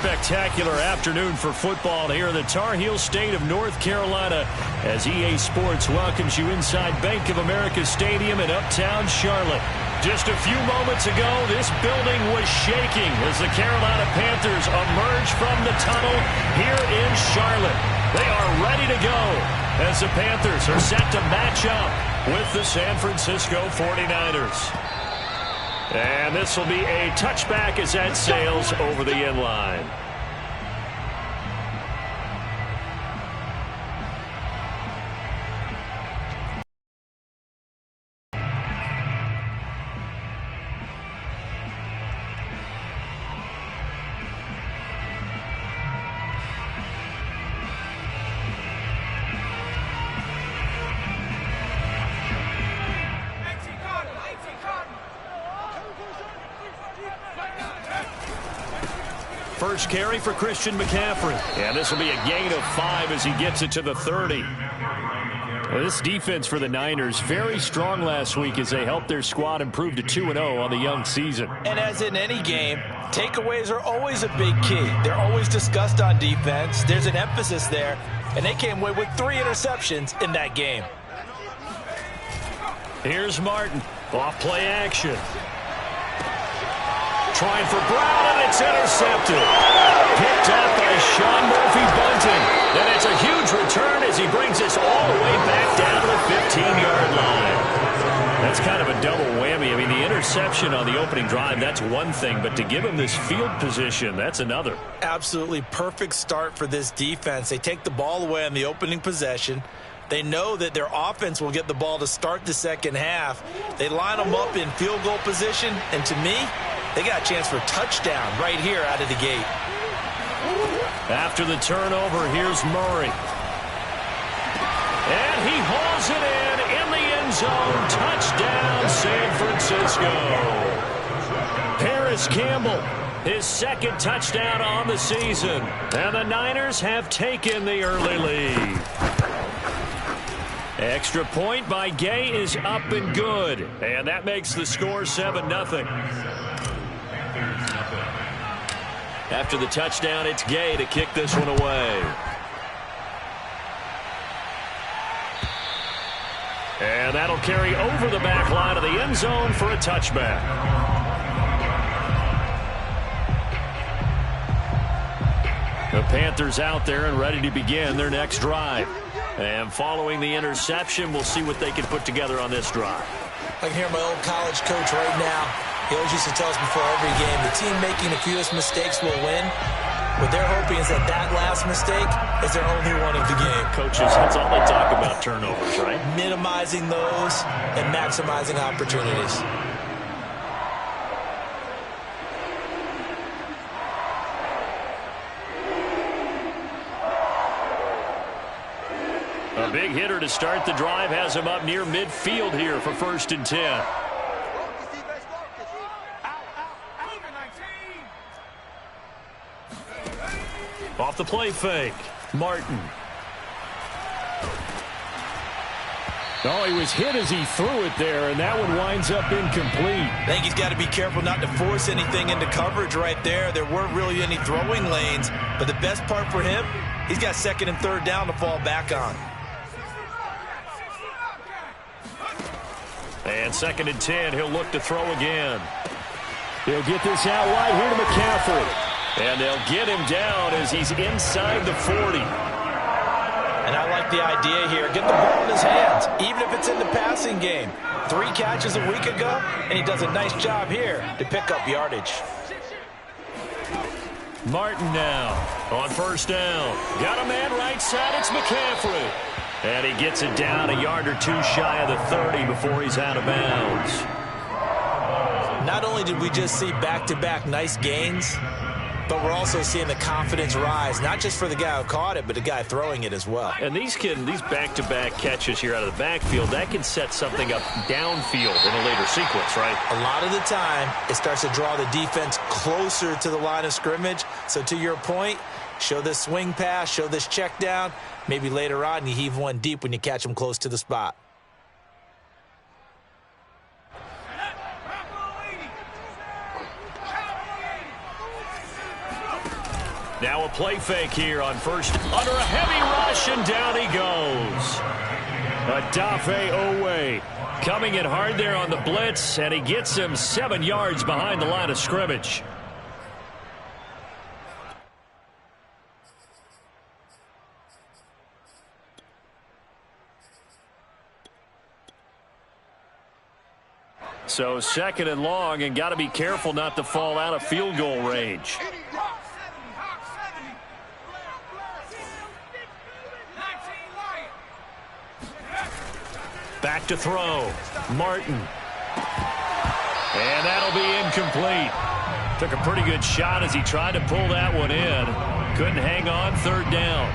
spectacular afternoon for football here in the Tar Heel state of North Carolina as EA Sports welcomes you inside Bank of America Stadium in uptown Charlotte. Just a few moments ago, this building was shaking as the Carolina Panthers emerged from the tunnel here in Charlotte. They are ready to go as the Panthers are set to match up with the San Francisco 49ers. And this will be a touchback as that sails over the end line. First carry for Christian McCaffrey. And this will be a gain of 5 as he gets it to the 30. Well, this defense for the Niners, very strong last week as they helped their squad improve to 2-0 on the young season. And as in any game, takeaways are always a big key. They're always discussed on defense. There's an emphasis there, and they came away with 3 interceptions in that game. Here's Martin. Off play action. Trying for Brown, and it's intercepted. Picked up by Sean Murphy-Bunting. And it's a huge return as he brings this all the way back down to the 15-yard line. That's kind of a double whammy. I mean, the interception on the opening drive, that's one thing. But to give him this field position, that's another. Absolutely perfect start for this defense. They take the ball away on the opening possession. They know that their offense will get the ball to start the second half. They line them up in field goal position. And to me, they got a chance for a touchdown right here out of the gate. After the turnover, here's Murray. And he hauls it in the end zone. Touchdown, San Francisco. Paris Campbell, his second touchdown on the season. And the Niners have taken the early lead. Extra point by Gay is up and good. And that makes the score 7-0. After the touchdown, it's Gay to kick this one away. And that'll carry over the back line of the end zone for a touchback. The Panthers out there and ready to begin their next drive. And following the interception, we'll see what they can put together on this drive. I can hear my old college coach right now. He always used to tell us before every game, the team making the fewest mistakes will win. What they're hoping is that that last mistake is their only one of the game. Coaches, that's all they talk about, turnovers, right? Minimizing those and maximizing opportunities. A big hitter to start the drive has him up near midfield here for 1st and 10. Off the play fake, Martin. Oh, he was hit as he threw it there, and that one winds up incomplete. I think he's got to be careful not to force anything into coverage right there. There weren't really any throwing lanes, but the best part for him, he's got 2nd and 3rd down to fall back on. And 2nd and 10, he'll look to throw again. He'll get this out wide here to McCaffrey. And they'll get him down as he's inside the 40. And I like the idea here. Get the ball in his hands, even if it's in the passing game. 3 catches a week ago, and he does a nice job here to pick up yardage. Martin now on 1st down. Got a man right side. It's McCaffrey. And he gets it down a yard or 2 shy of the 30 before he's out of bounds. Not only did we just see back-to-back nice gains, but we're also seeing the confidence rise, not just for the guy who caught it, but the guy throwing it as well. And these back-to-back catches here out of the backfield, that can set something up downfield in a later sequence, right? A lot of the time, it starts to draw the defense closer to the line of scrimmage. So to your point, show this swing pass, show this check down. Maybe later on, you heave one deep when you catch them close to the spot. Now a play fake here on first. Under a heavy rush, and down he goes. Odafe Oweh coming in hard there on the blitz, and he gets him 7 yards behind the line of scrimmage. So second and long, and got to be careful not to fall out of field goal range. Back to throw. Martin. And that'll be incomplete. Took a pretty good shot as he tried to pull that one in. Couldn't hang on, third down.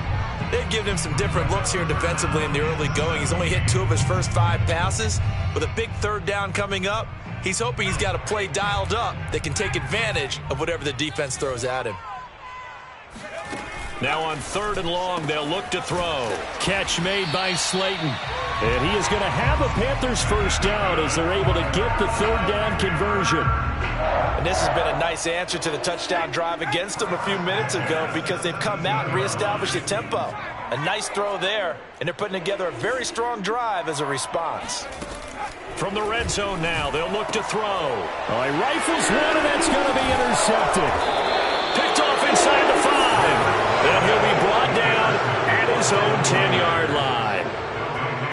They've given him some different looks here defensively in the early going. He's only hit 2 of his first 5 passes. With a big third down coming up, he's hoping he's got a play dialed up that can take advantage of whatever the defense throws at him. Now on third and long, they'll look to throw. Catch made by Slayton. And he is going to have a Panthers first down as they're able to get the third down conversion. And this has been a nice answer to the touchdown drive against them a few minutes ago because they've come out and reestablished the tempo. A nice throw there, and they're putting together a very strong drive as a response. From the red zone now, they'll look to throw. Oh, he rifles one, and that's going to be intercepted. Picked off inside the 5. And he'll be brought down at his own 10-yard line.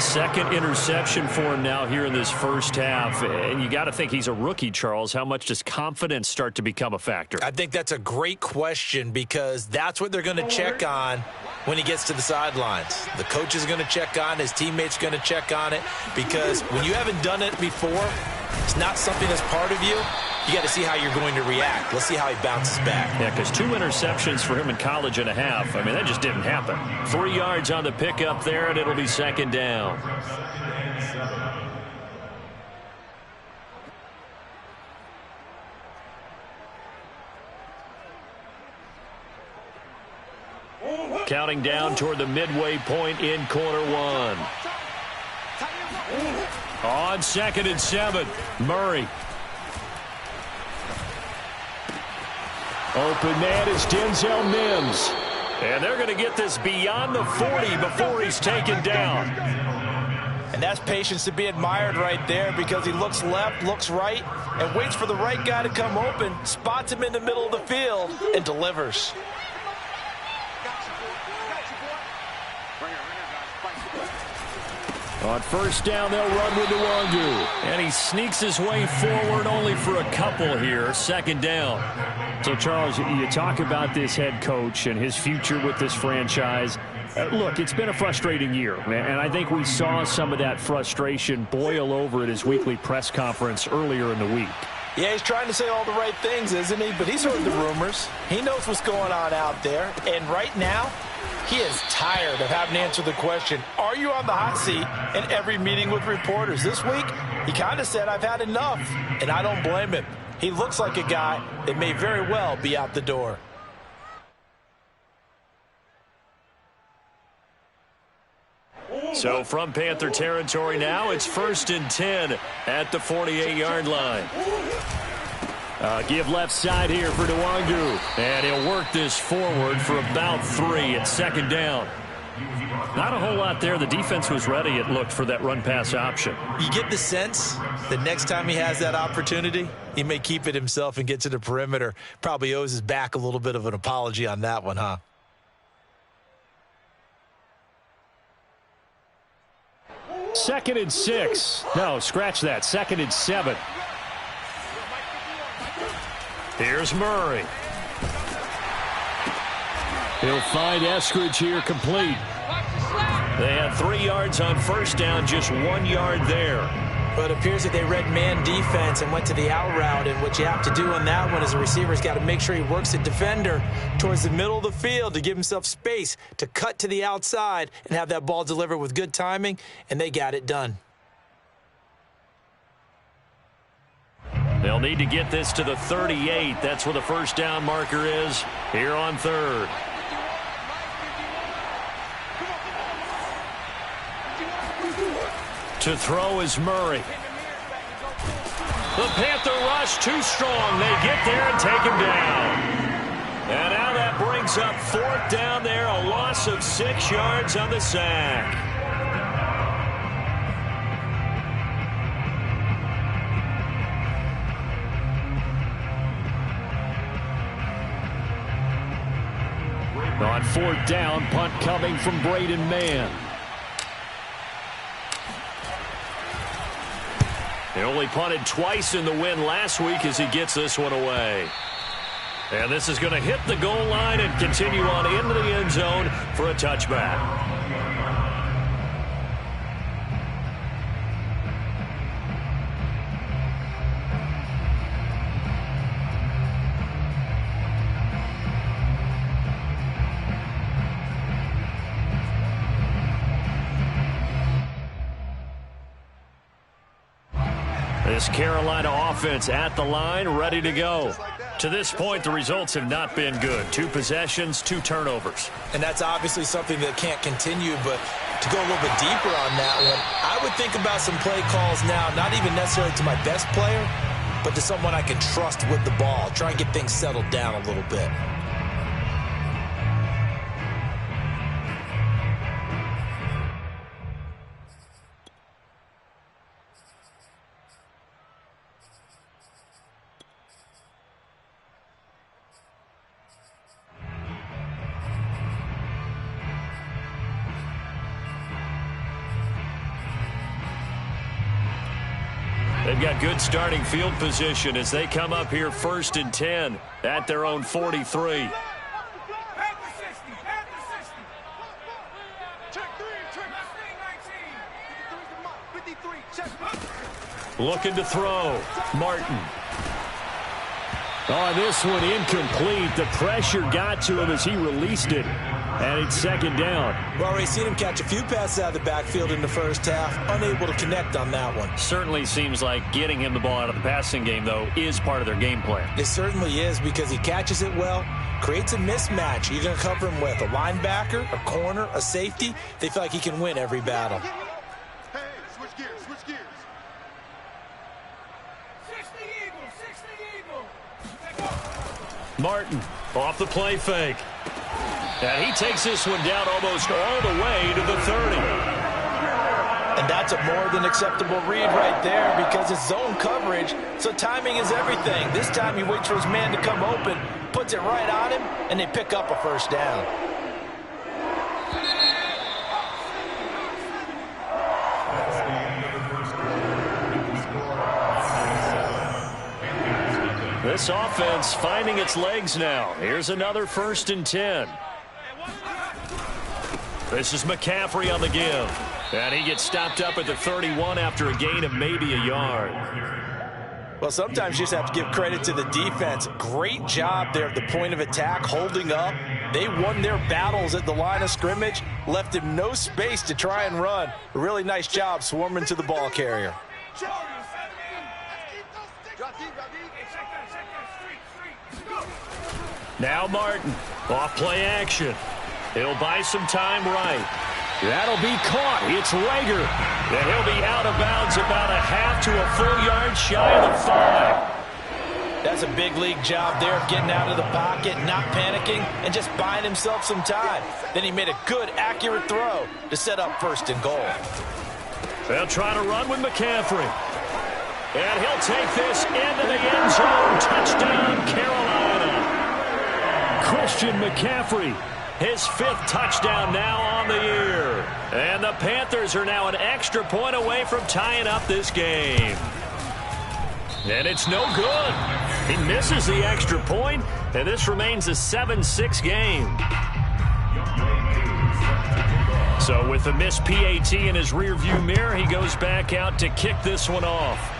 Second interception for him now here in this first half. And you got to think he's a rookie, Charles. How much does confidence start to become a factor? I think that's a great question because that's what they're going to check on when he gets to the sidelines. The coach is going to check on it. His teammates are going to check on it because when you haven't done it before, it's not something that's part of you. You got to see how you're going to react. Let's see how he bounces back. Yeah, because 2 interceptions for him in college and a half. I mean, that just didn't happen. 3 yards on the pickup there, and it'll be second down. Counting down toward the midway point in quarter 1. On 2nd and 7, Murray. Open man is Denzel Mims. And they're going to get this beyond the 40 before he's taken down. And that's patience to be admired right there because he looks left, looks right, and waits for the right guy to come open, spots him in the middle of the field, and delivers. On first down, they'll run with Nwangu. And he sneaks his way forward only for a couple here. Second down. So, Charles, you talk about this head coach and his future with this franchise. Look, it's been a frustrating year, and I think we saw some of that frustration boil over at his weekly press conference earlier in the week. Yeah, he's trying to say all the right things, isn't he? But he's heard the rumors. He knows what's going on out there. And right now, he is tired of having to answer the question, are you on the hot seat in every meeting with reporters? This week, he kind of said, I've had enough, and I don't blame him. He looks like a guy that may very well be out the door. So from Panther territory now, it's 1st and 10 at the 48-yard line. Give left side here for Nwangu. And he'll work this forward for about 3 at second down. Not a whole lot there. The defense was ready, it looked, for that run-pass option. You get the sense that next time he has that opportunity, he may keep it himself and get to the perimeter. Probably owes his back a little bit of an apology on that one, huh? Second and 6. No, scratch that. 2nd and 7. Here's Murray. He'll find Eskridge here complete. They had 3 yards on first down, just 1 yard there. But it appears that they read man defense and went to the out route, and what you have to do on that one is a receiver's got to make sure he works the defender towards the middle of the field to give himself space to cut to the outside and have that ball delivered with good timing, and they got it done. They'll need to get this to the 38. That's where the first down marker is here on 3rd. To throw is Murray. The Panther rush too strong. They get there and take him down. And now that brings brings up 4th down there, a loss of 6 yards on the sack. On 4th down, punt coming from Braden Mann. He only punted twice in the win last week as he gets this one away. And this is going to hit the goal line and continue on into the end zone for a touchback. This Carolina offense at the line, ready to go. To this point, the results have not been good. 2 possessions, 2 turnovers. And that's obviously something that can't continue, but to go a little bit deeper on that one, I would think about some play calls now, not even necessarily to my best player, but to someone I can trust with the ball. Try and get things settled down a little bit. They've got good starting field position as they come up here 1st and 10 at their own 43. Looking to throw. Martin. Oh, this one incomplete. The pressure got to him as he released it. And it's 2nd down. We've already seen him catch a few passes out of the backfield in the first half. Unable to connect on that one. Certainly seems like getting him the ball out of the passing game, though, is part of their game plan. It certainly is because he catches it well, creates a mismatch. You're going to cover him with a linebacker, a corner, a safety. They feel like he can win every battle. Hey, switch gears, switch gears. 60 Eagle. Martin off the play fake. And he takes this one down almost all the way to the 30. And that's a more than acceptable read right there because it's zone coverage, so timing is everything. This time he waits for his man to come open, puts it right on him, and they pick up a 1st down. This offense finding its legs now. Here's another 1st and 10. This is McCaffrey on the give. And he gets stopped up at the 31 after a gain of maybe a yard. Well, sometimes you just have to give credit to the defense. Great job there at the point of attack, holding up. They won their battles at the line of scrimmage, left him no space to try and run. A really nice job swarming to the ball carrier. Now Martin, off play action. He'll buy some time right. That'll be caught. It's Rager. And he'll be out of bounds about a half to a full yard shy of the 5. That's a big league job there of getting out of the pocket, not panicking, and just buying himself some time. Then he made a good, accurate throw to set up 1st and goal. They'll try to run with McCaffrey. And he'll take this into the end zone. Touchdown, Carolina. Christian McCaffrey, his 5th touchdown now on the year. And the Panthers are now an extra point away from tying up this game. And it's no good. He misses the extra point, and this remains a 7-6 game. So with the missed PAT in his rearview mirror, he goes back out to kick this one off.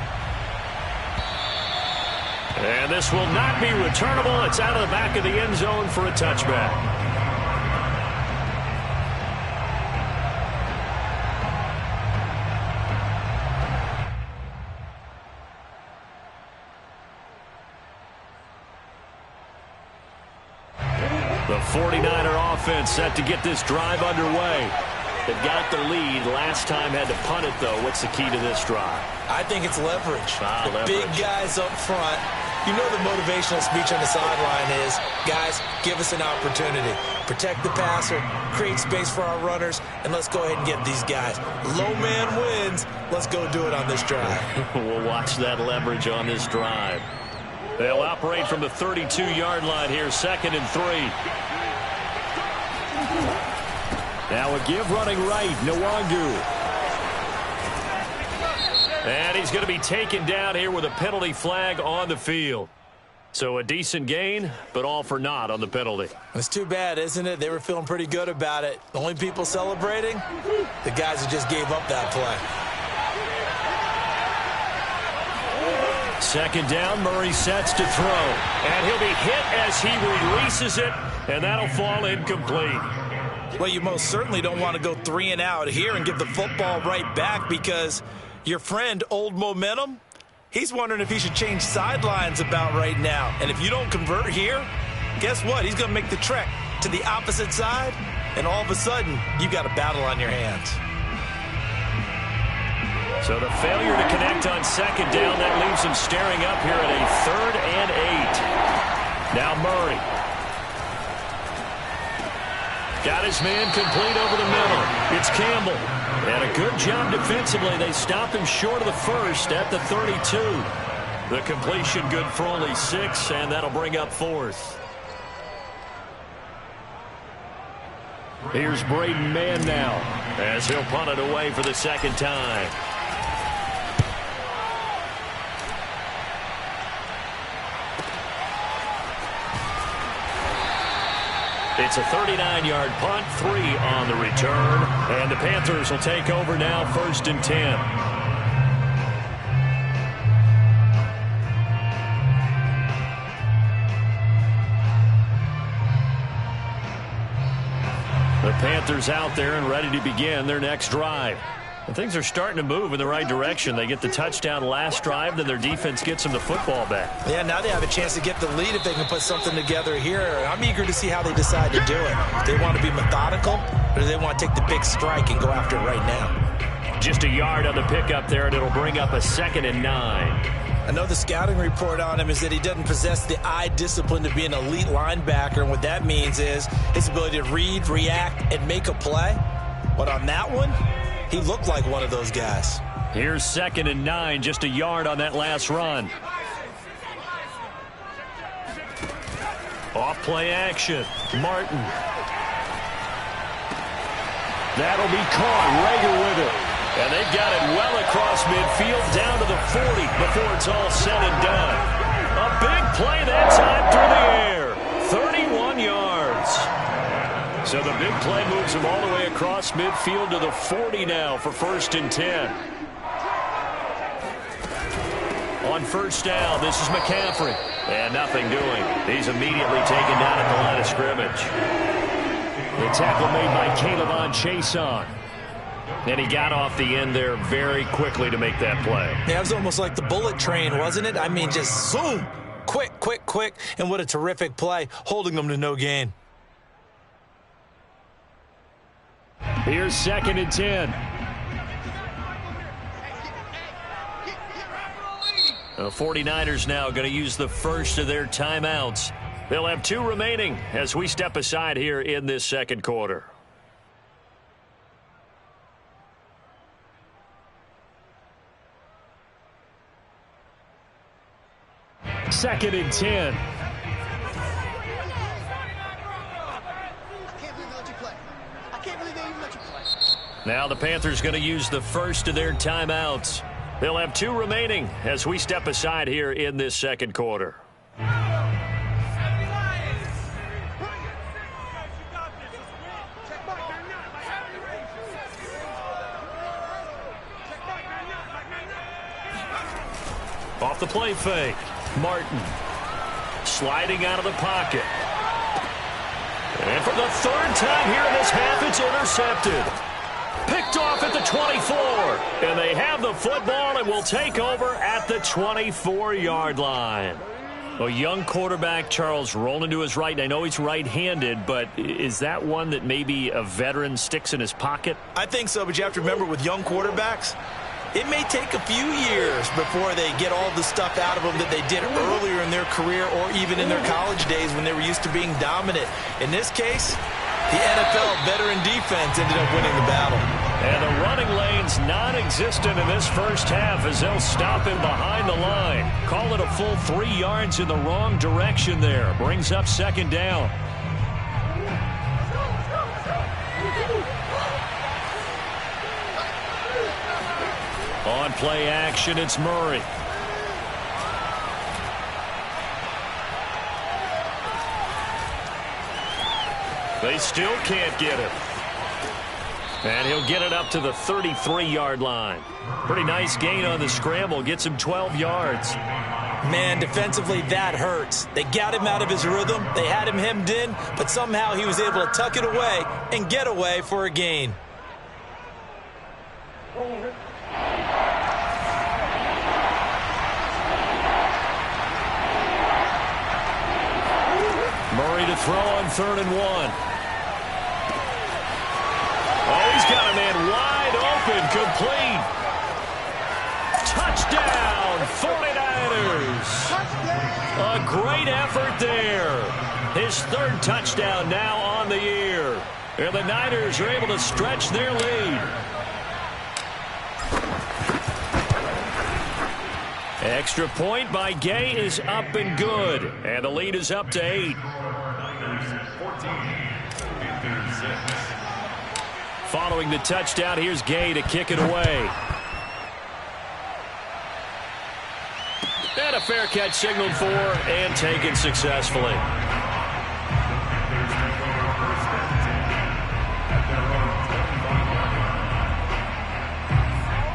And this will not be returnable. It's out of the back of the end zone for a touchback. The 49er offense set to get this drive underway. They've got the lead. Last time had to punt it, though. What's the key to this drive? I think it's leverage. Leverage. Big guys up front. You know the motivational speech on the sideline is, guys, give us an opportunity. Protect the passer, create space for our runners, and let's go ahead and get these guys. Low man wins. Let's go do it on this drive. We'll watch that leverage on this drive. They'll operate from the 32-yard line here, 2nd and 3. Now a give running right, Nwangu. And he's going to be taken down here with a penalty flag on the field. So a decent gain, but all for naught on the penalty. It's too bad, isn't it? They were feeling pretty good about it. The only people celebrating, the guys who just gave up that play. 2nd down, Murray sets to throw. And he'll be hit as he releases it, and that'll fall incomplete. Well, you most certainly don't want to go 3 and out here and give the football right back, because your friend, Old Momentum, he's wondering if he should change sidelines about right now. And if you don't convert here, guess what? He's going to make the trek to the opposite side, and all of a sudden, you've got a battle on your hands. So the failure to connect on 2nd down, that leaves him staring up here at a 3rd and 8. Now Murray. Got his man complete over the middle. It's Campbell. And a good job defensively. They stop him short of the first at the 32. The completion good for only 6, and that'll bring up 4th. Here's Braden Mann now as he'll punt it away for the 2nd time. It's a 39-yard punt, 3 on the return, and the Panthers will take over now, 1st and 10. The Panthers out there and ready to begin their next drive. And things are starting to move in the right direction. They get the touchdown last drive, then their defense gets them the football back. Yeah, now they have a chance to get the lead if they can put something together here. I'm eager to see how they decide to do it. Do they want to be methodical, or do they want to take the big strike and go after it right now? Just a yard on the pickup there, and it'll bring up a 2nd and 9. I know the scouting report on him is that he doesn't possess the eye discipline to be an elite linebacker, and what that means is his ability to read, react, and make a play. But on that one, he looked like one of those guys. Here's 2nd and 9, just a yard on that last run. Off play action, Martin. That'll be caught, Rager with it. And they've got it well across midfield, down to the 40 before it's all said and done. A big play that time through the air, 31 yards. So the big play moves him all the way across midfield to the 40 now for 1st and 10. On 1st down, this is McCaffrey. And nothing doing. He's immediately taken down at the line of scrimmage. The tackle made by Caleb Chason. And he got off the end there very quickly to make that play. Yeah, it was almost like the bullet train, wasn't it? I mean, just zoom. Quick, quick, quick. And what a terrific play, holding them to no gain. Here's 2nd and 10. The 49ers now going to use the first of their timeouts. They'll have 2 remaining as we step aside here in this 2nd quarter. Second and 10. Now the Panthers going to use the first of their timeouts. They'll have 2 remaining as we step aside here in this 2nd quarter. Off the play fake, Martin sliding out of the pocket. And for the 3rd time here in this half, it's intercepted. Picked off at the 24. And they have the football and will take over at the 24-yard line. A young quarterback, Charles, rolling to his right. And I know he's right-handed, but is that one that maybe a veteran sticks in his pocket? I think so, but you have to remember with young quarterbacks, It may take a few years before they get all the stuff out of them that they did earlier in their career or even in their college days when they were used to being dominant. In this case, the NFL veteran defense ended up winning the battle. And the running lane's non-existent in this first half as they'll stop him behind the line. Call it a full 3 yards in the wrong direction there. Brings up second down. On play action, it's Murray. They still can't get him. And he'll get it up to the 33-yard line. Pretty nice gain on the scramble. Gets him 12 yards. Man, defensively, that hurts. They got him out of his rhythm. They had him hemmed in, but somehow he was able to tuck it away and get away for a gain. Murray to throw on 3rd and 1. Oh, he's got a man wide open, complete. Touchdown, 49ers. A great effort there. His 3rd touchdown now on the year. And the Niners are able to stretch their lead. Extra point by Gay is up and good. And the lead is up to 8. Following the touchdown, here's Gay to kick it away. And a fair catch signaled for and taken successfully.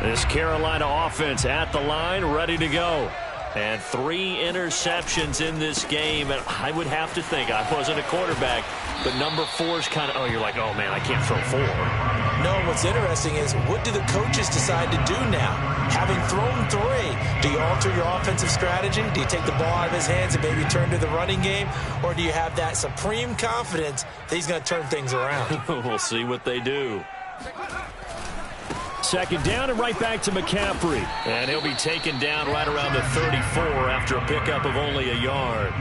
This Carolina offense at the line, ready to go. And 3 interceptions in this game. And I would have to think, I wasn't a quarterback, but number 4 is kind of, oh, you're like, oh, man, I can't throw 4. No, what's interesting is, what do the coaches decide to do now? Having thrown 3, do you alter your offensive strategy? Do you take the ball out of his hands and maybe turn to the running game? Or do you have that supreme confidence that he's going to turn things around? We'll see what they do. Second down and right back to McCaffrey. And he'll be taken down right around the 34 after a pickup of only a yard.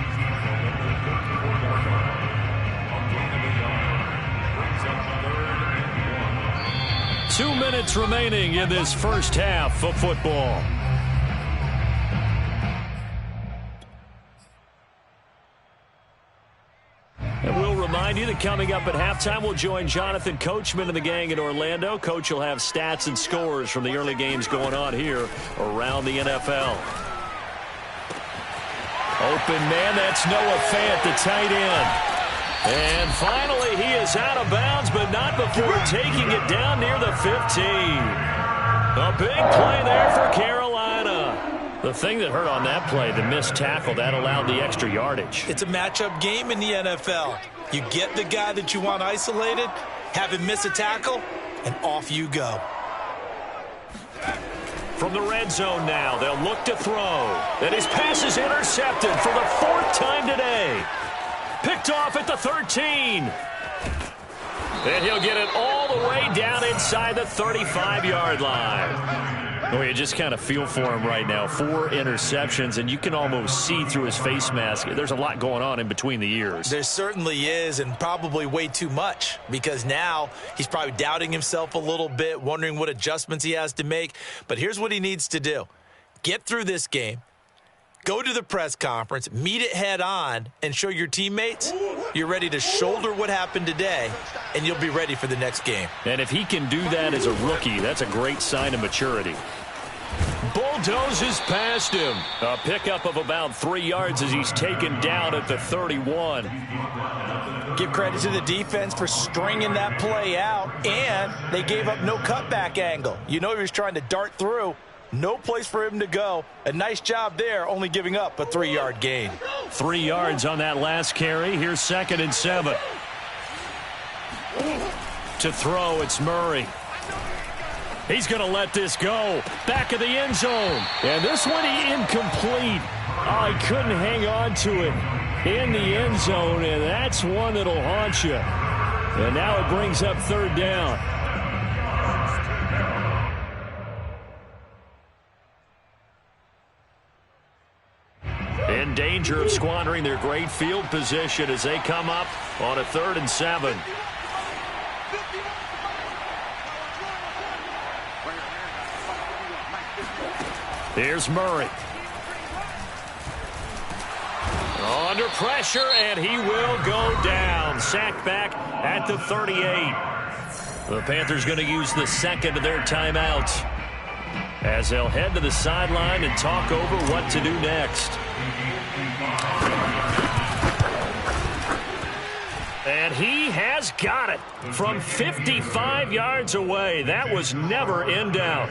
Two minutes remaining in this first half of football. And we'll remind you that coming up at halftime, we'll join Jonathan Coachman and the gang in Orlando. Coach will have stats and scores from the early games going on here around the NFL. Open man, that's Noah Fant, the tight end. And finally, he is out of bounds, but not before taking it down near the 15. A big play there for Carolina. The thing that hurt on that play, the missed tackle, that allowed the extra yardage. It's a matchup game in the NFL. You get the guy that you want isolated, have him miss a tackle, and off you go. From the red zone now, they'll look to throw. And his pass is intercepted for the 4th time today. Picked off at the 13. And he'll get it all the way down inside the 35-yard line. Oh, you just kind of feel for him right now. 4 interceptions, and you can almost see through his face mask. There's a lot going on in between the ears. There certainly is, and probably way too much, because now he's probably doubting himself a little bit, wondering what adjustments he has to make. But here's what he needs to do. Get through this game. Go to the press conference, meet it head on, and show your teammates you're ready to shoulder what happened today, and you'll be ready for the next game. And if he can do that as a rookie, that's a great sign of maturity. Bulldozes past him. A pickup of about 3 yards as he's taken down at the 31. Give credit to the defense for stringing that play out, and they gave up no cutback angle. You know he was trying to dart through. No place for him to go. A nice job there, only giving up a 3-yard gain. 3 yards on that last carry. Here's 2nd and 7. To throw, it's Murray. He's going to let this go. Back of the end zone. And this one incomplete. Oh, he couldn't hang on to it in the end zone, and that's one that'll haunt you. And now it brings up 3rd down. In danger of squandering their great field position as they come up on a 3rd and 7. Here's Murray. Under pressure, and he will go down. Sacked back at the 38. The Panthers going to use the second of their timeouts as they'll head to the sideline and talk over what to do next. And he has got it from 55 yards away. That was never in doubt.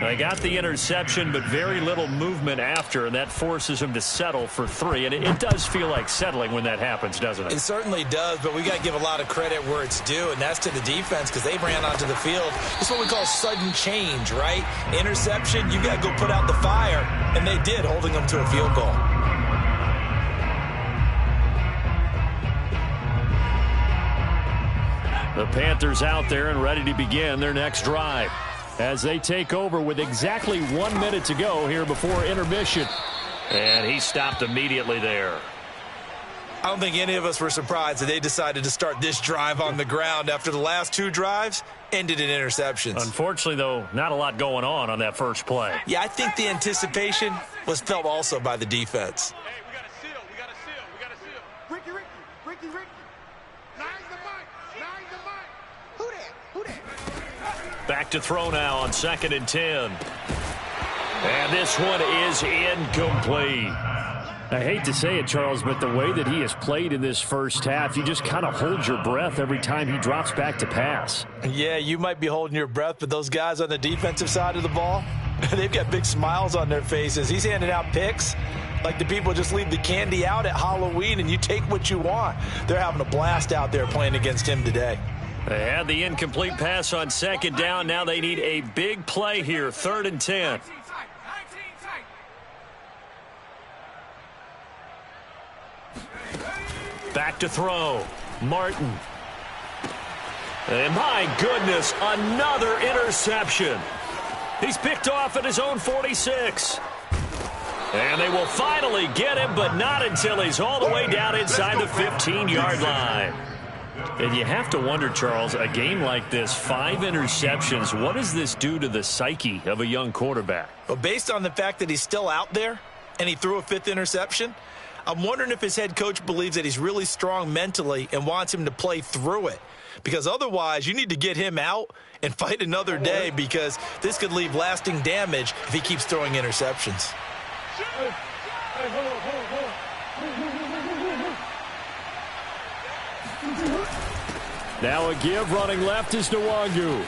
They got the interception, but very little movement after, and that forces him to settle for 3. And it does feel like settling when that happens, doesn't it? It certainly does, but we got to give a lot of credit where it's due, and that's to the defense because they ran onto the field. It's what we call sudden change, right? Interception, you got to go put out the fire, and they did, holding them to a field goal. The Panthers out there and ready to begin their next drive as they take over with exactly 1 minute to go here before intermission. And he stopped immediately there. I don't think any of us were surprised that they decided to start this drive on the ground after the last 2 drives ended in interceptions. Unfortunately, though, not a lot going on that first play. Yeah, I think the anticipation was felt also by the defense. Hey, we got a seal. We got a seal. We got a seal. Ricky. Nice the mic. Who that? Back to throw now on 2nd and 10. And this one is incomplete. I hate to say it, Charles, but the way that he has played in this first half, you just kind of hold your breath every time he drops back to pass. Yeah, you might be holding your breath, but those guys on the defensive side of the ball, they've got big smiles on their faces. He's handing out picks like the people just leave the candy out at Halloween and you take what you want. They're having a blast out there playing against him today. They had the incomplete pass on 2nd down. Now they need a big play here, 3rd and 10. Back to throw. Martin. And my goodness, another interception. He's picked off at his own 46. And they will finally get him, but not until he's all the way down inside the 15-yard line. And you have to wonder, Charles, a game like this, 5 interceptions, what does this do to the psyche of a young quarterback? Well, based on the fact that he's still out there and he threw a 5th interception, I'm wondering if his head coach believes that he's really strong mentally and wants him to play through it. Because otherwise, you need to get him out and fight another day because this could leave lasting damage if he keeps throwing interceptions. Now a give running left is Nwangu.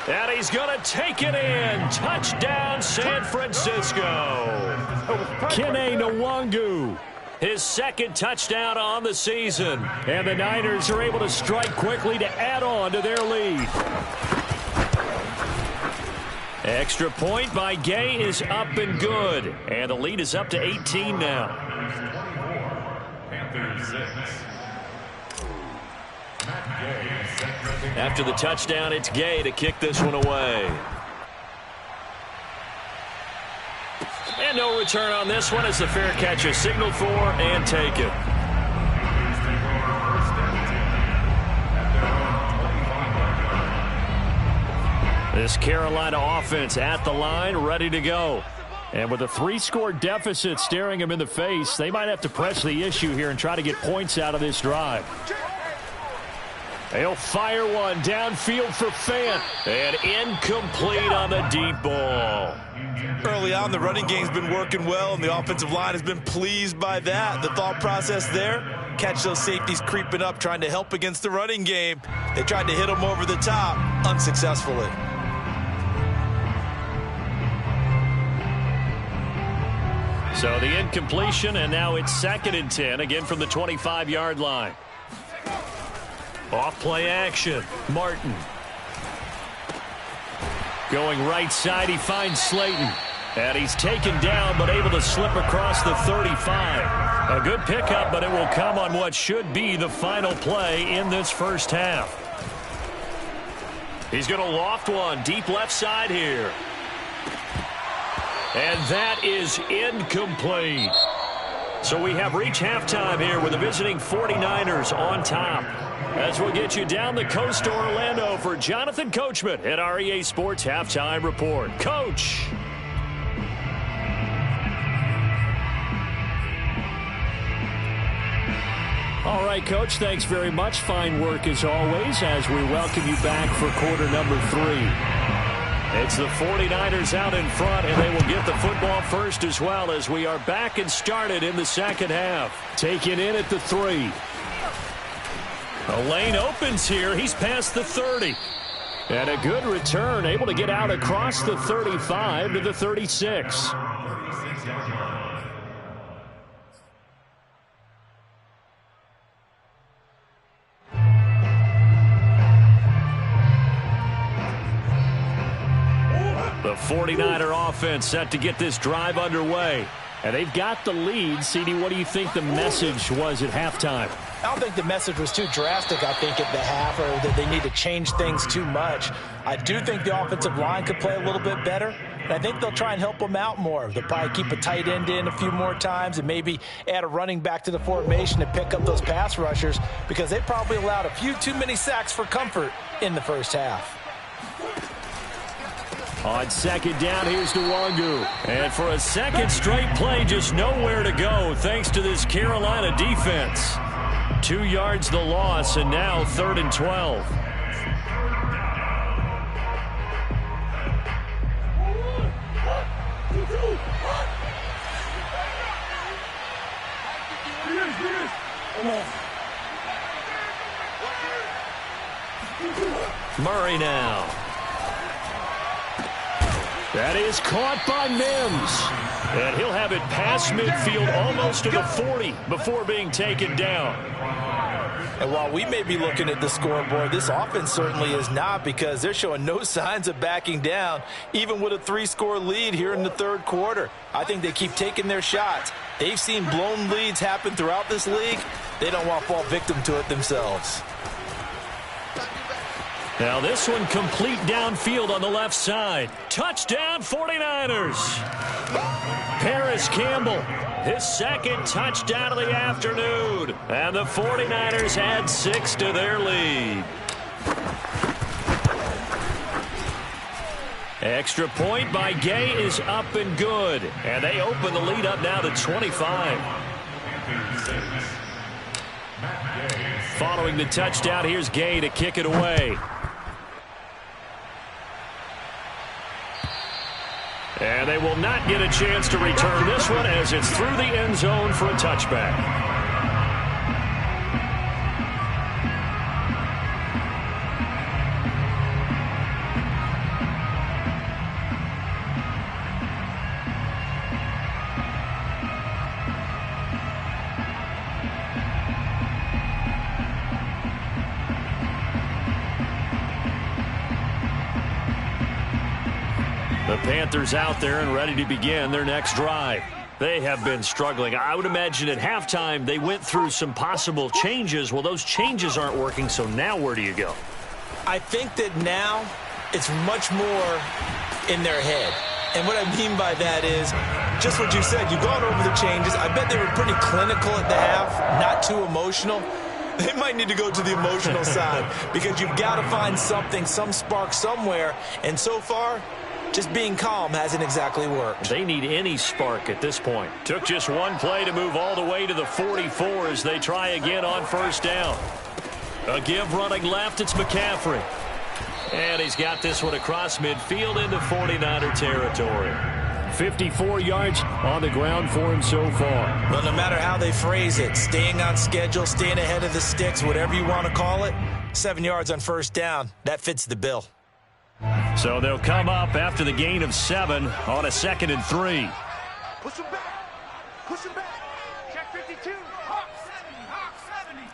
And he's going to take it in. Touchdown, San Francisco. Kene Nwangu, his 2nd touchdown on the season. And the Niners are able to strike quickly to add on to their lead. Extra point by Gay is up and good. And the lead is up to 18 now. Panthers 6. After the touchdown, it's Gay to kick this one away. And no return on this one as the fair catch is signaled for and taken. This Carolina offense at the line, ready to go. And with a 3-score deficit staring them in the face, they might have to press the issue here and try to get points out of this drive. They'll fire one downfield for Fant. And incomplete on the deep ball. Early on, the running game's been working well, and the offensive line has been pleased by that. The thought process there, catch those safeties creeping up, trying to help against the running game. They tried to hit them over the top, unsuccessfully. So the incompletion, and now it's 2nd and 10, again from the 25-yard line. Off play action. Martin. Going right side, he finds Slayton. And he's taken down, but able to slip across the 35. A good pickup, but it will come on what should be the final play in this first half. He's going to loft one deep left side here. And that is incomplete. So we have reached halftime here with the visiting 49ers on top. As we'll get you down the coast to Orlando for Jonathan Coachman at our EA Sports Halftime Report. Coach. All right, Coach, thanks very much. Fine work as always as we welcome you back for quarter number 3. It's the 49ers out in front, and they will get the football first as well as we are back and started in the second half. Taken in at the 3. A lane opens here. He's past the 30. And a good return, able to get out across the 35 to the 36. The 49er offense set to get this drive underway. And they've got the lead. CD, what do you think the message was at halftime? I don't think the message was too drastic, I think, at the half, or that they need to change things too much. I do think the offensive line could play a little bit better, and I think they'll try and help them out more. They'll probably keep a tight end in a few more times and maybe add a running back to the formation to pick up those pass rushers because they probably allowed a few too many sacks for comfort in the first half. On second down, here's Nwangu. And for a second straight play, just nowhere to go thanks to this Carolina defense. 2 yards the loss, and now 3rd and 12. Murray now. That is caught by Mims. And he'll have it past midfield almost to the 40 before being taken down. And while we may be looking at the scoreboard, this offense certainly is not because they're showing no signs of backing down, even with a 3-score lead here in the third quarter. I think they keep taking their shots. They've seen blown leads happen throughout this league. They don't want to fall victim to it themselves. Now this one complete downfield on the left side. Touchdown 49ers. Paris Campbell, his second touchdown of the afternoon. And the 49ers add 6 to their lead. Extra point by Gay is up and good. And they open the lead up now to 25. Following the touchdown, here's Gay to kick it away. And they will not get a chance to return this one as it's through the end zone for a touchback. The Panthers out there and ready to begin their next drive. They have been struggling. I would imagine at halftime they went through some possible changes. Well, those changes aren't working, so now where do you go? I think that now it's much more in their head. And what I mean by that is just what you said. You've gone over the changes. I bet they were pretty clinical at the half, not too emotional. They might need to go to the emotional side because you've got to find something, some spark somewhere. And so far, just being calm hasn't exactly worked. They need any spark at this point. Took just one play to move all the way to the 44 as they try again on first down. A give running left, it's McCaffrey. And he's got this one across midfield into 49er territory. 54 yards on the ground for him so far. Well, no matter how they phrase it, staying on schedule, staying ahead of the sticks, whatever you want to call it, 7 yards on first down, that fits the bill. So they'll come up after the gain of 7 on a 2nd and 3. Push him back. Push him back. Check 52. Hawk 70. Hawk 70.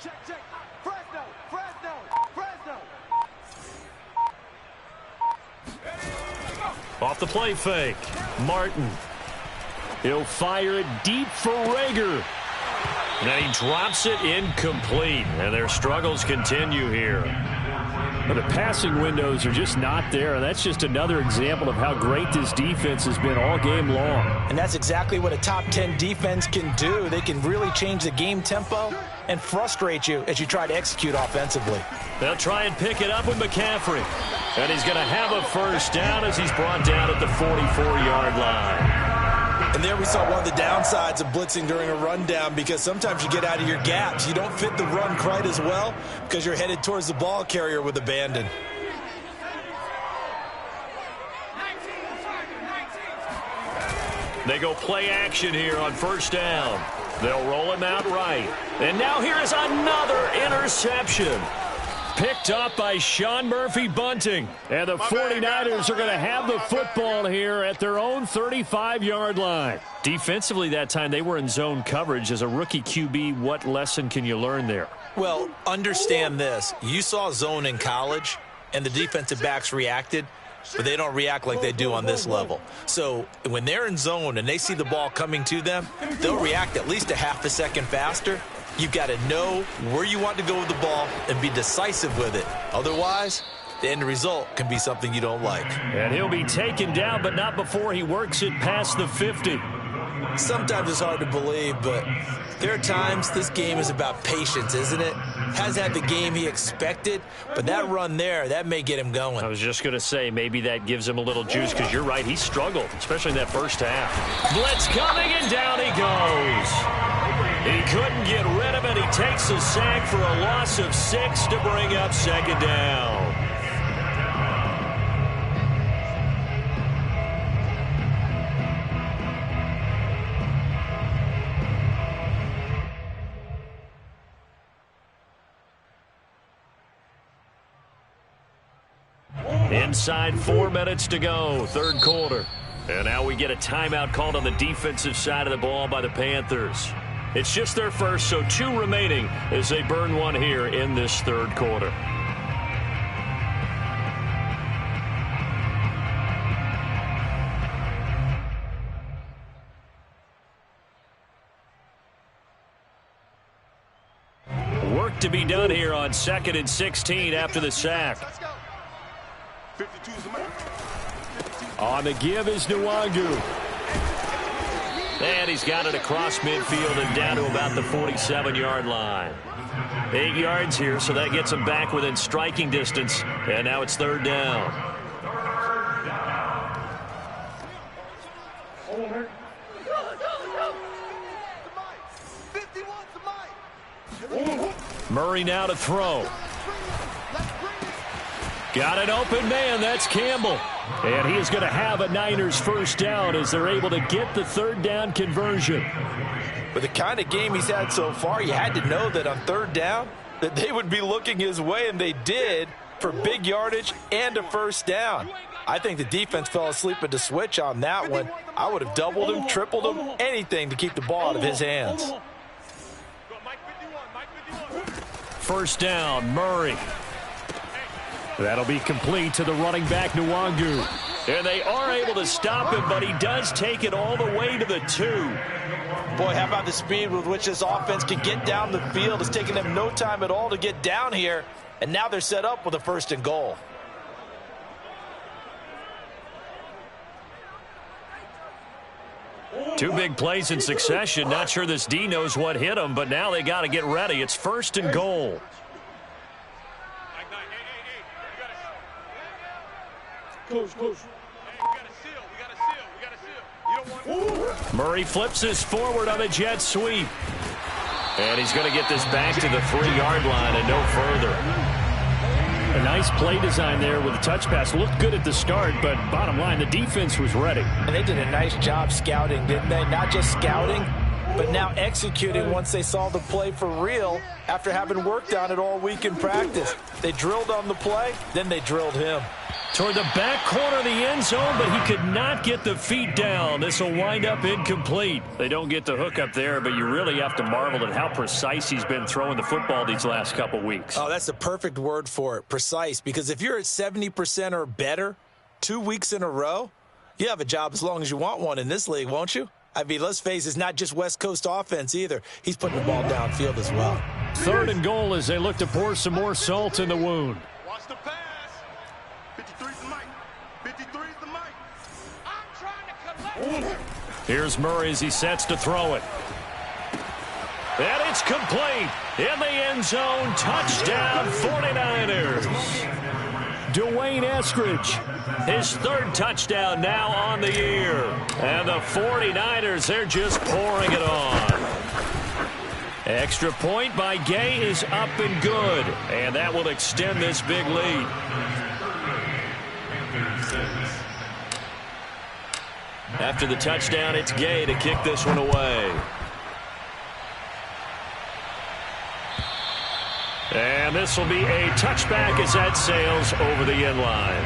Check, check. Fresno. Fresno. Fresno. Off the play fake. Martin. He'll fire it deep for Rager. And then he drops it incomplete. And their struggles continue here. But the passing windows are just not there, and that's just another example of how great this defense has been all game long. And that's exactly what a top 10 defense can do. They can really change the game tempo and frustrate you as you try to execute offensively. They'll try and pick it up with McCaffrey. And he's going to have a first down as he's brought down at the 44-yard line. And there we saw one of the downsides of blitzing during a rundown, because sometimes you get out of your gaps. You don't fit the run quite as well because you're headed towards the ball carrier with abandon. They go play action here on first down. They'll roll him out right. And now here is another interception. Picked up by Sean Murphy-Bunting. And the 49ers are going to have the football here at their own 35-yard line. Defensively that time, they were in zone coverage. As a rookie QB, what lesson can you learn there? Well, understand this. You saw zone in college, and the defensive backs reacted, but they don't react like they do on this level. So when they're in zone and they see the ball coming to them, they'll react at least a half a second faster. You've got to know where you want to go with the ball and be decisive with it. Otherwise, the end result can be something you don't like. And he'll be taken down, but not before he works it past the 50. Sometimes it's hard to believe, but there are times this game is about patience, isn't it? Hasn't had the game he expected, but that run there, that may get him going. I was just going to say, maybe that gives him a little juice, because you're right, he struggled, especially in that first half. Blitz coming, and down he goes. He couldn't get rid of it. He takes a sack for a loss of 6 to bring up second down. Inside 4 minutes to go, third quarter. And now we get a timeout called on the defensive side of the ball by the Panthers. It's just their first, so 2 remaining as they burn one here in this third quarter. Work to be done here on 2nd and 16 after the sack. On the give is Nwangu. And he's got it across midfield and down to about the 47-yard line. 8 yards here, so that gets him back within striking distance. And now it's third down. Murray now to throw. Got an open man. That's Campbell. And he is going to have a Niners first down as they're able to get the third down conversion. With the kind of game he's had so far, you had to know that on third down that they would be looking his way, and they did, for big yardage and a first down. I think the defense fell asleep at the switch on that one. I would have doubled him, tripled him, anything to keep the ball out of his hands. First down, Murray. That'll be complete to the running back, Nwangu. And they are able to stop him, but he does take it all the way to the 2. Boy, how about the speed with which this offense can get down the field? It's taken them no time at all to get down here, and now they're set up with a 1st and goal. Two big plays in succession. Not sure this D knows what hit him, but now they got to get ready. It's 1st and goal. Close. Murray flips this forward on a jet sweep. And he's going to get this back to the 3-yard line and no further. A nice play design there with the touch pass. Looked good at the start, but bottom line, the defense was ready. And they did a nice job scouting, didn't they? Not just scouting, but now executing once they saw the play for real after having worked on it all week in practice. They drilled on the play, then they drilled him. Toward the back corner of the end zone, but he could not get the feet down. This will wind up incomplete. They don't get the hook up there, but you really have to marvel at how precise he's been throwing the football these last couple weeks. Oh, that's the perfect word for it, precise, because if you're at 70% or better 2 weeks in a row, you have a job as long as you want one in this league, won't you? I mean, let's face it, it's not just West Coast offense either. He's putting the ball downfield as well. 3rd and goal as they look to pour some more salt in the wound. Watch the pass. 53's the mic. I'm trying to collect. Here's Murray as he sets to throw it. And it's complete. In the end zone. Touchdown 49ers. Dwayne Eskridge. His third touchdown now on the year. And the 49ers, they're just pouring it on. Extra point by Gay is up and good. And that will extend this big lead. After the touchdown, it's Gay to kick this one away. And this will be a touchback as that sails over the end line.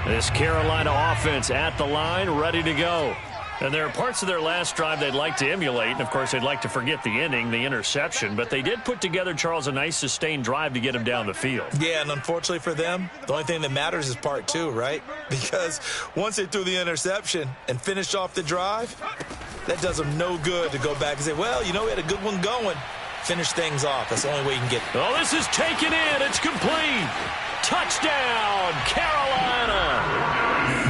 This Carolina offense at the line, ready to go. And there are parts of their last drive they'd like to emulate. And, of course, they'd like to forget the ending, the interception. But they did put together, Charles, a nice sustained drive to get him down the field. Yeah, and unfortunately for them, the only thing that matters is part two, right? Because once they threw the interception and finished off the drive, that does them no good to go back and say, well, you know, we had a good one going. Finish things off. That's the only way you can get it. Oh, this is taken in. It's complete. Touchdown, Carolina.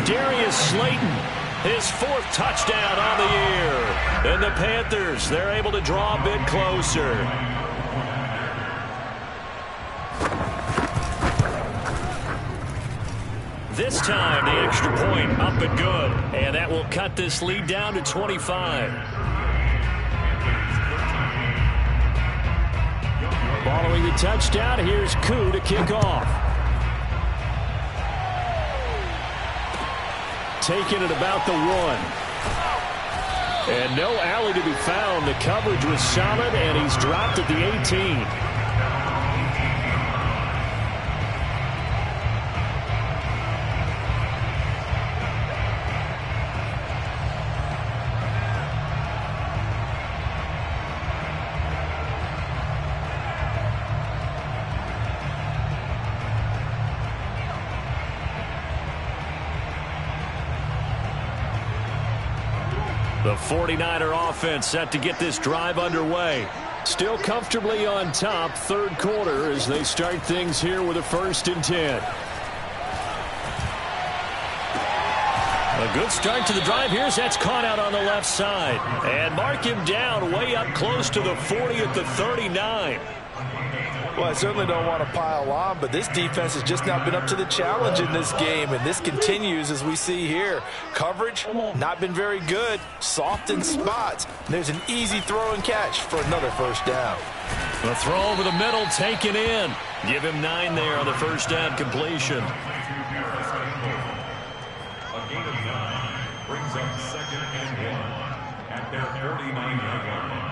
Darius Slayton, his fourth touchdown on the year. And the Panthers, they're able to draw a bit closer. This time, the extra point up and good. And that will cut this lead down to 25. Following the touchdown, here's Koo to kick off. Taken at about the 1. And no alley to be found. The coverage was solid, and he's dropped at the 18. The 49er offense set to get this drive underway. Still comfortably on top, third quarter, as they start things here with a 1st and 10. A good start to the drive here as that's caught out on the left side. And mark him down way up close to the 40 at the 39. Well, I certainly don't want to pile on, but this defense has just not been up to the challenge in this game, and this continues as we see here. Coverage, not been very good, soft in spots. There's an easy throw and catch for another first down. The throw over the middle taken in. Give him 9 there on the first down completion. A gain of 9 brings up 2nd and 1 at their 49-yard line.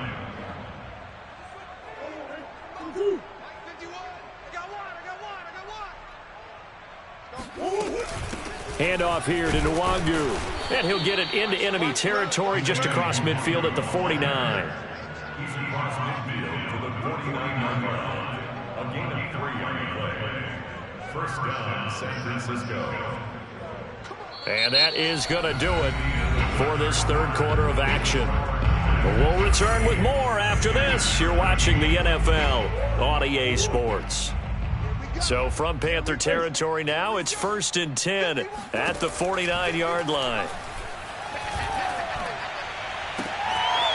Handoff here to Nwangu. And he'll get it into enemy territory just across midfield at the 49. He's across midfield to the 49-yard line. A gain of 3 on the play. First down, San Francisco. And that is going to do it for this third quarter of action. We'll return with more after this. You're watching the NFL on EA Sports. So from Panther territory now, it's 1st and 10 at the 49-yard line.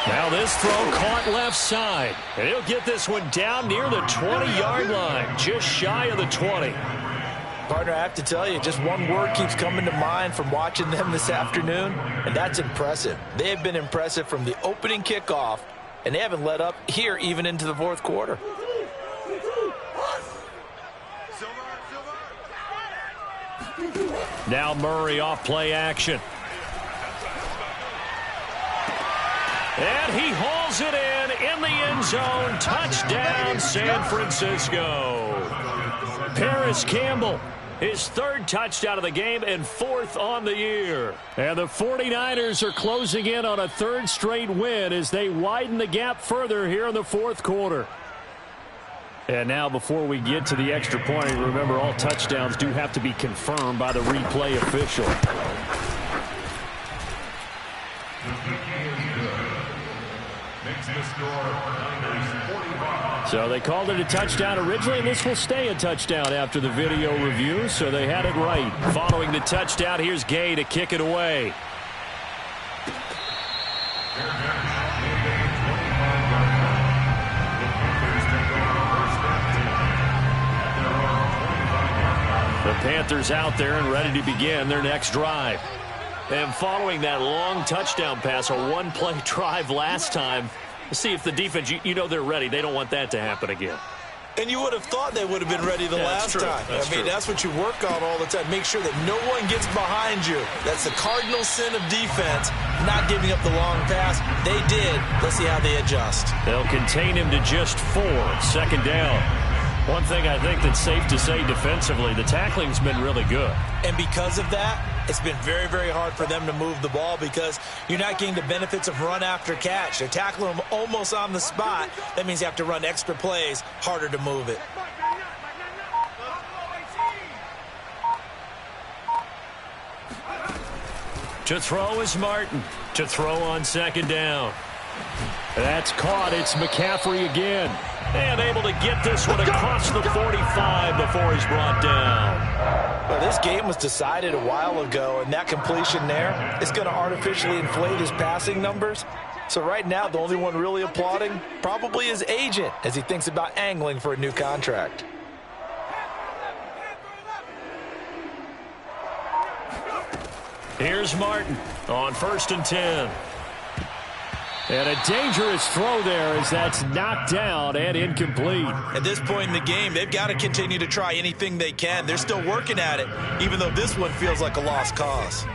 Now this throw caught left side. And he'll get this one down near the 20-yard line, just shy of the 20. Partner, I have to tell you, just one word keeps coming to mind from watching them this afternoon, and that's impressive. They have been impressive from the opening kickoff, and they haven't let up here even into the fourth quarter. Now Murray off play action. And he hauls it in the end zone. Touchdown, San Francisco. Paris Campbell, his third touchdown of the game and 4th on the year. And the 49ers are closing in on a 3rd straight win as they widen the gap further here in the fourth quarter. And now before we get to the extra point, remember all touchdowns do have to be confirmed by the replay official. Makes the score Niners 45. So they called it a touchdown originally, and this will stay a touchdown after the video review, so they had it right. Following the touchdown, here's Gay to kick it away. The Panthers out there and ready to begin their next drive. And following that long touchdown pass, a one-play drive last time, see if the defense, you know they're ready. They don't want that to happen again. And you would have thought they would have been ready the last time. That's what you work on all the time. Make sure that no one gets behind you. That's the cardinal sin of defense, not giving up the long pass. They did. Let's see how they adjust. They'll contain him to just 4. Second down. One thing I think that's safe to say defensively, the tackling's been really good. And because of that, it's been very, very hard for them to move the ball because you're not getting the benefits of run after catch. They're tackling them almost on the spot. That means you have to run extra plays, harder to move it. To throw is Martin. To throw on second down. That's caught. It's McCaffrey again. And able to get this one across the 45 before he's brought down. Well, this game was decided a while ago, and that completion there is going to artificially inflate his passing numbers. So right now, the only one really applauding probably his agent as he thinks about angling for a new contract. Here's Martin on 1st and 10. And a dangerous throw there as that's knocked down and incomplete. At this point in the game, they've got to continue to try anything they can. They're still working at it, even though this one feels like a lost cause.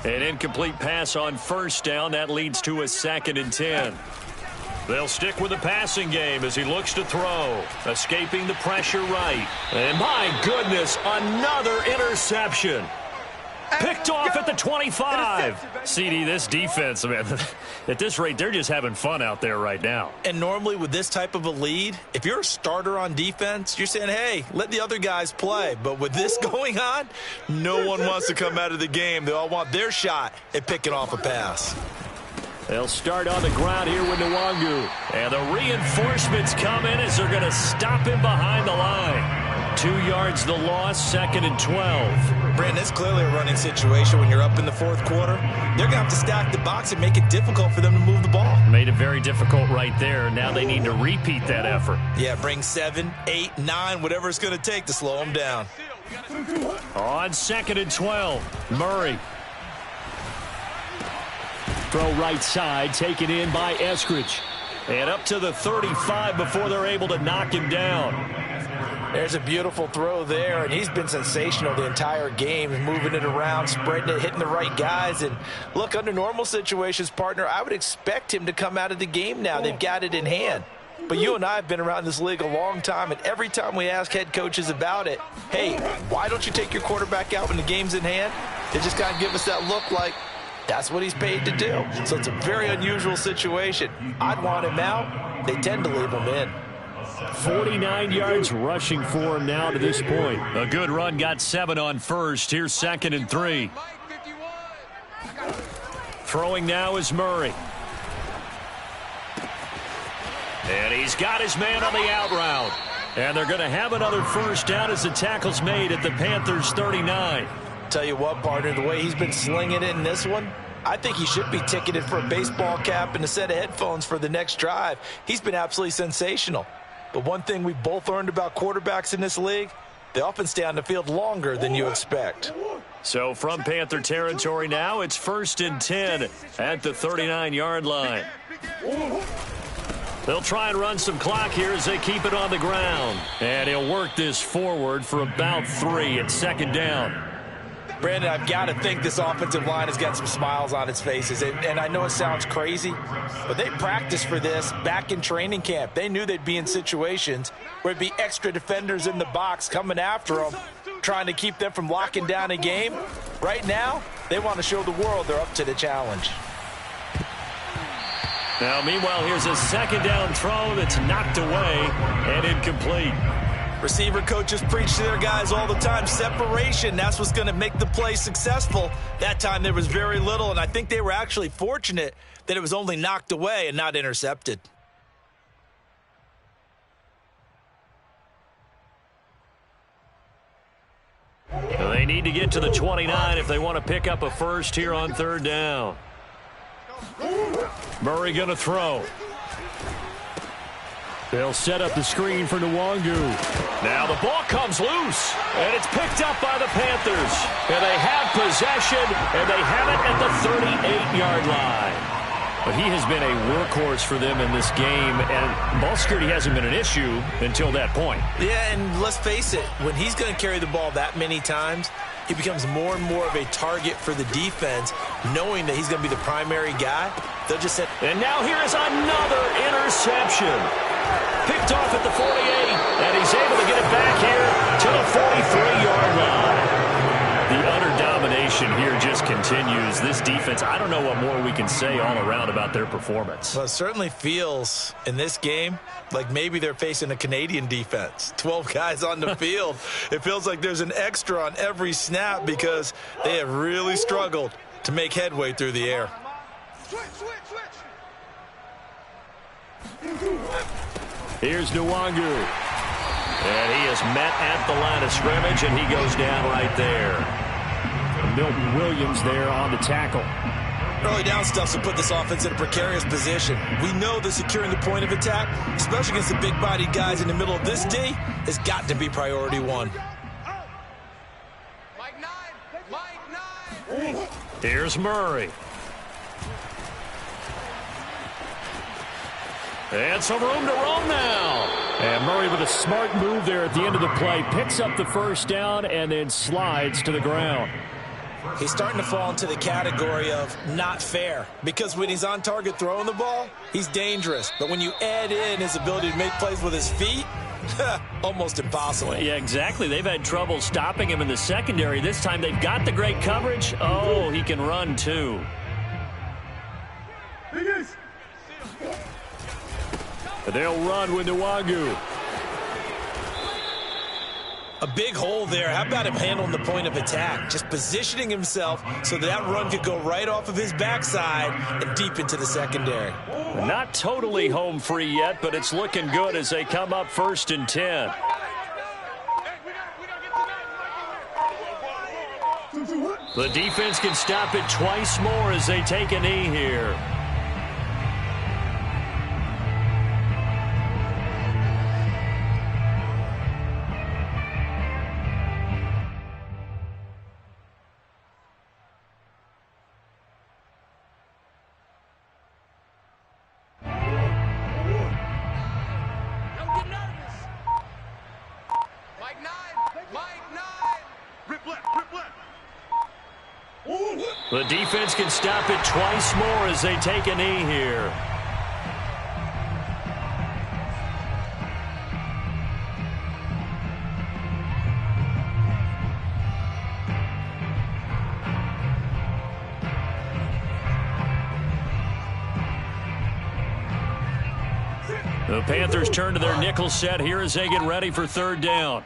An incomplete pass on 1st down. That leads to a 2nd and 10. They'll stick with the passing game as he looks to throw. Escaping the pressure right. And my goodness, another interception. Picked off at the 25. CD, this defense, man, at this rate, they're just having fun out there right now. And normally with this type of a lead, if you're a starter on defense, you're saying, hey, let the other guys play. But with this going on, no one wants to come out of the game. They all want their shot at picking off a pass. They'll start on the ground here with Nwangu. And the reinforcements come in as they're going to stop him behind the line. 2 yards the loss, 2nd and 12. Brandon, it's clearly a running situation when you're up in the 4th quarter. They're going to have to stack the box and make it difficult for them to move the ball. Made it very difficult right there. Now they need to repeat that effort. Yeah, bring 7, 8, 9, whatever it's going to take to slow them down. On 2nd and 12, Murray. Throw right side, taken in by Eskridge. And up to the 35 before they're able to knock him down. There's a beautiful throw there, and he's been sensational the entire game, moving it around, spreading it, hitting the right guys. And look, under normal situations, partner, I would expect him to come out of the game now. They've got it in hand. But you and I have been around this league a long time, and every time we ask head coaches about it, hey, why don't you take your quarterback out when the game's in hand? They just kind of give us that look like that's what he's paid to do. So it's a very unusual situation. I'd want him out. They tend to leave him in. 49 yards rushing for him now to this point. A good run, got 7 on 1st. Here's 2nd and 3. Throwing now is Murray. And he's got his man on the out route. And they're going to have another 1st down as the tackle's made at the Panthers' 39. Tell you what, partner, the way he's been slinging it in this one, I think he should be ticketed for a baseball cap and a set of headphones for the next drive. He's been absolutely sensational. But one thing we both learned about quarterbacks in this league, they often stay on the field longer than you expect. So from Panther territory now, it's 1st and 10 at the 39-yard line. They'll try and run some clock here as they keep it on the ground. And he'll work this forward for about 3 at 2nd down. Brandon, I've got to think this offensive line has got some smiles on its faces. And I know it sounds crazy, but they practiced for this back in training camp. They knew they'd be in situations where it'd be extra defenders in the box coming after them, trying to keep them from locking down a game. Right now, they want to show the world they're up to the challenge. Now, meanwhile, here's a 2nd down throw that's knocked away and incomplete. Receiver coaches preach to their guys all the time. Separation, that's what's going to make the play successful. That time there was very little, and I think they were actually fortunate that it was only knocked away and not intercepted. They need to get to the 29 if they want to pick up a first here on third down. Murray going to throw. They'll set up the screen for Nwangu. Now the ball comes loose, and it's picked up by the Panthers. And they have possession, and they have it at the 38-yard line. But he has been a workhorse for them in this game, and ball security hasn't been an issue until that point. Yeah, and let's face it, when he's going to carry the ball that many times, he becomes more and more of a target for the defense, knowing that he's going to be the primary guy. They'll just set. And now here is another interception. Picked off at the 48, and he's able to get it back here to the 43-yard line. The utter domination here just continues. This defense, I don't know what more we can say all around about their performance. Well, it certainly feels in this game like maybe they're facing a Canadian defense. 12 guys on the field. It feels like there's an extra on every snap because they have really struggled to make headway through the air. Here's Nwangu. And he is met at the line of scrimmage, and he goes down right there. Milton Williams there on the tackle. Early down stuff will put this offense in a precarious position. We know that securing the point of attack, especially against the big-bodied guys in the middle of this D, has got to be priority one. Mike 9. Here's Murray. And some room to roam now. And Murray with a smart move there at the end of the play. Picks up the first down and then slides to the ground. He's starting to fall into the category of not fair. Because when he's on target throwing the ball, he's dangerous. But when you add in his ability to make plays with his feet, almost impossible. Well, yeah, exactly. They've had trouble stopping him in the secondary. This time they've got the great coverage. Oh, he can run too. They'll run with Nwangu. A big hole there. How about him handling the point of attack? Just positioning himself so that run could go right off of his backside and deep into the secondary. Not totally home free yet, but it's looking good as they come up 1st and 10. The defense can stop it twice more as they take a knee here. The defense can stop it twice more as they take a knee here. The Panthers turn to their nickel set here as they get ready for third down.